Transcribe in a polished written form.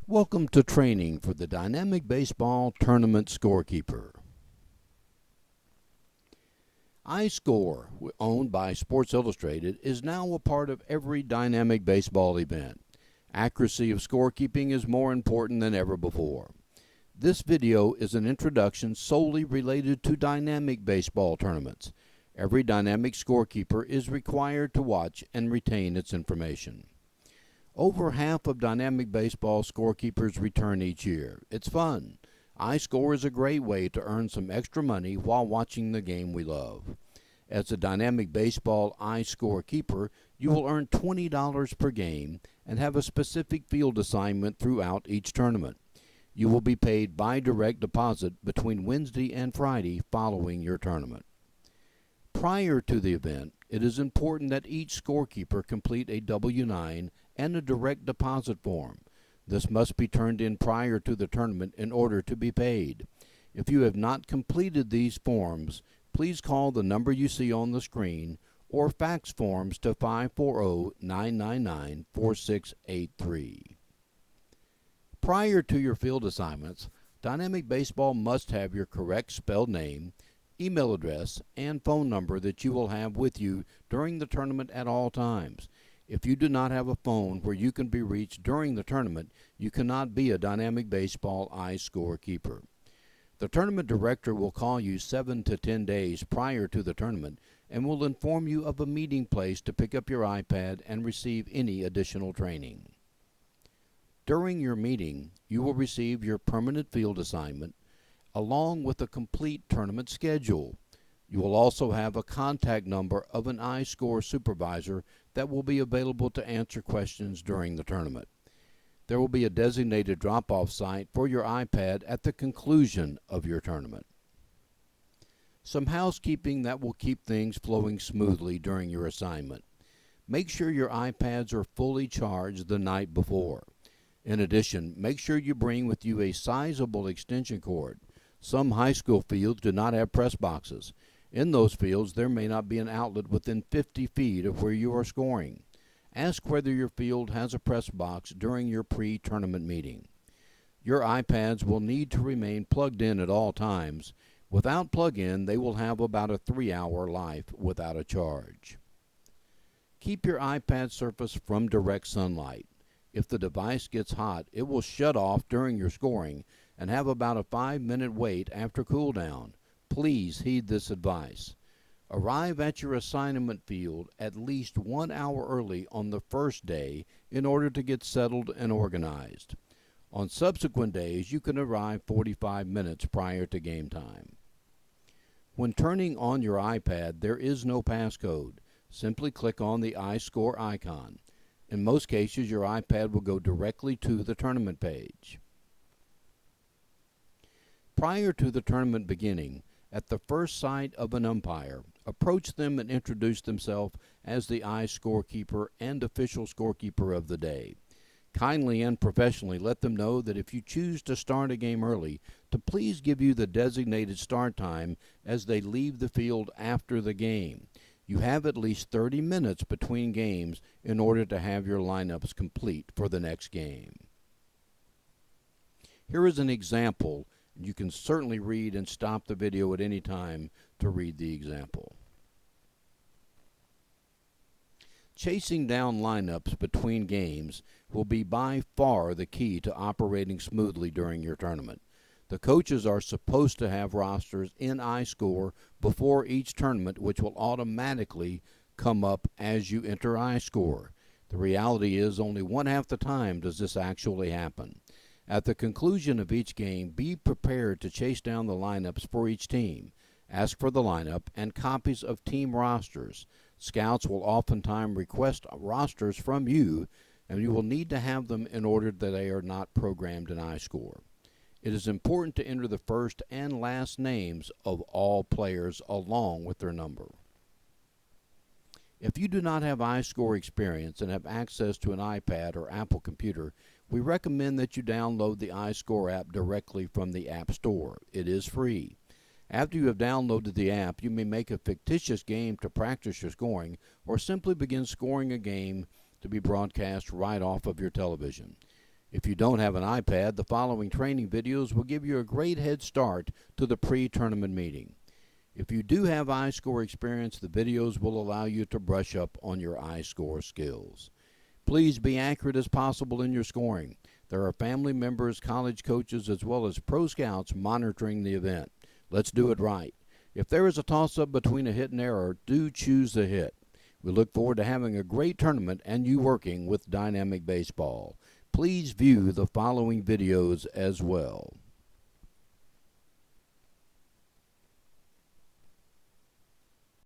Welcome to training for the Dynamic Baseball Tournament Scorekeeper. Iscore, owned by Sports Illustrated, is now a part of every dynamic baseball event. Accuracy of scorekeeping is more important than ever before. This video is an introduction solely related to dynamic baseball tournaments. Every dynamic scorekeeper is required to watch and retain its information. Over half of dynamic baseball scorekeepers return each year. It's fun. Iscore is a great way to earn some extra money while watching the game we love. As a dynamic baseball Iscore keeper, you will earn $20 per game and have a specific field assignment throughout each tournament. You will be paid by direct deposit between Wednesday and Friday following your tournament. Prior to the event, it is important that each scorekeeper complete a W-9 and a direct deposit form. This must be turned in prior to the tournament in order to be paid. If you have not completed these forms, please call the number you see on the screen or fax forms to 540-999-4683. Prior to your field assignments, Dynamic Baseball must have your correct spelled name, email address, and phone number that you will have with you during the tournament at all times. If you do not have a phone where you can be reached during the tournament, you cannot be a dynamic baseball Iscore keeper. The tournament director will call you 7 to 10 days prior to the tournament and will inform you of a meeting place to pick up your iPad and receive any additional training. During your meeting, you will receive your permanent field assignment along with a complete tournament schedule. You will also have a contact number of an Iscore supervisor that will be available to answer questions during the tournament. There will be a designated drop-off site for your iPad at the conclusion of your tournament. Some housekeeping that will keep things flowing smoothly during your assignment. Make sure your iPads are fully charged the night before. In addition, make sure you bring with you a sizable extension cord. Some high school fields do not have press boxes. In those fields, there may not be an outlet within 50 feet of where you are scoring. Ask whether your field has a press box during your pre-tournament meeting. Your iPads will need to remain plugged in at all times. Without plug-in, they will have about a 3-hour life without a charge. Keep your iPad surface from direct sunlight. If the device gets hot, it will shut off during your scoring and have about a 5-minute wait after cool down. Please heed this advice. Arrive at your assignment field at least 1 hour early on the first day in order to get settled and organized. On subsequent days, you can arrive 45 minutes prior to game time. When turning on your iPad, there is no passcode. Simply click on the Iscore icon. In most cases, your iPad will go directly to the tournament page. Prior to the tournament beginning, at the first sight of an umpire, approach them and introduce themselves as the Iscorekeeper and official scorekeeper of the day. Kindly and professionally let them know that if you choose to start a game early, to please give you the designated start time as they leave the field after the game. You have at least 30 minutes between games in order to have your lineups complete for the next game. Here is an example. You can certainly read and stop the video at any time to read the example. Chasing down lineups between games will be by far the key to operating smoothly during your tournament. The coaches are supposed to have rosters in Iscore before each tournament, which will automatically come up as you enter Iscore. The reality is only one half the time does this actually happen. At the conclusion of each game, be prepared to chase down the lineups for each team. Ask for the lineup and copies of team rosters. Scouts will oftentimes request rosters from you, and you will need to have them in order that they are not programmed in Iscore. It is important to enter the first and last names of all players along with their number. If you do not have Iscore experience and have access to an iPad or Apple computer, we recommend that you download the Iscore app directly from the App Store. It is free. After you have downloaded the app, you may make a fictitious game to practice your scoring or simply begin scoring a game to be broadcast right off of your television. If you don't have an iPad, the following training videos will give you a great head start to the pre-tournament meeting. If you do have Iscore experience, the videos will allow you to brush up on your Iscore skills. Please be accurate as possible in your scoring. There are family members, college coaches, as well as pro scouts monitoring the event. Let's do it right. If there is a toss-up between a hit and error, do choose the hit. We look forward to having a great tournament and you working with Dynamic Baseball. Please view the following videos as well.